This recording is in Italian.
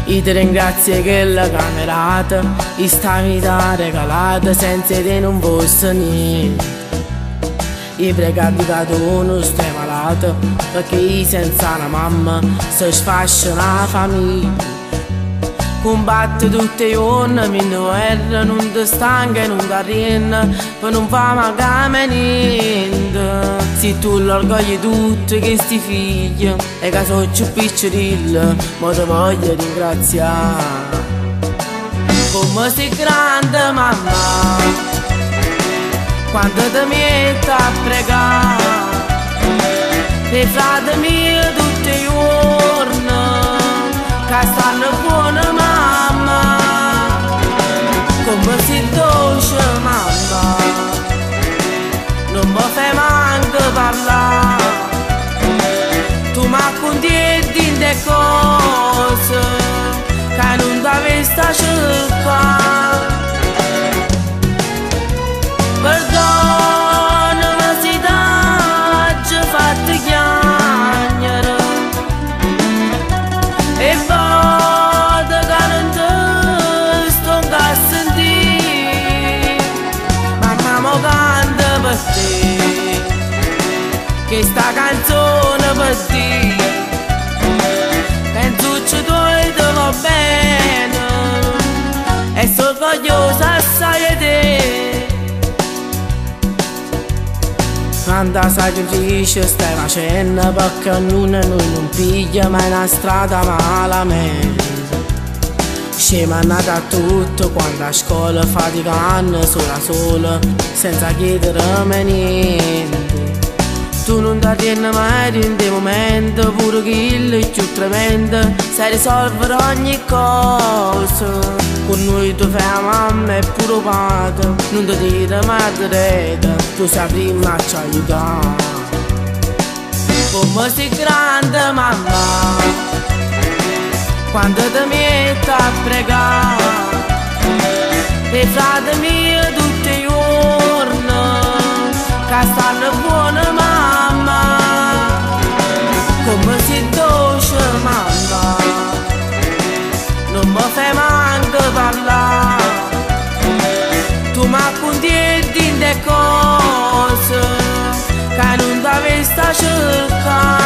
Io ti ringrazio che la camerata sta vita regalata senza te non fosse niente. Io prego che tu non stai malato, perché io senza una mamma si sfascia una famiglia. Combatto tutti i giorni, mi guerra, non ti stanca e non ti arrenna, per non fa mancare niente. Se tu l'orgoglio di tutti questi figli, e che sono più piccirilli, ma ti voglio ringraziare. Come sei grande mamma, quando ti metti a pregare, i frati miei tutti i giorni, che stanno buona mamma. Come sei dolce mamma, non mi fai manco parlare. Tu mi racconti le cose che non dovresti cercare. Perdonami se t'ho fatto chiagnere e vado che non ti sto a sentire. Mamma mo canta per te, che sta canzone per te. Penso che tu ti va bene e sono orgogliosa assai di te. Quanta sacrificio stai facendo perché ognuno di noi non piglia mai una strada malamente. Scema andata a tutto quando a scuola faticando sola senza chiedere mai niente. Tu non ti arrendi mai in dei momenti, pure che il più tremendo sai risolvere ogni cosa. Con noi tu fai la mamma e pure padre, non ti dire mai di rete, tu sei prima a ci aiutare. Come sei grande mamma, quando ti metti a pregare, i frati miei tutti i giorni, che stanno buona mamma. Come sei dolce mamma, non mi fai manco parlare. Tu mi racconti le cose che non dovresti cercare.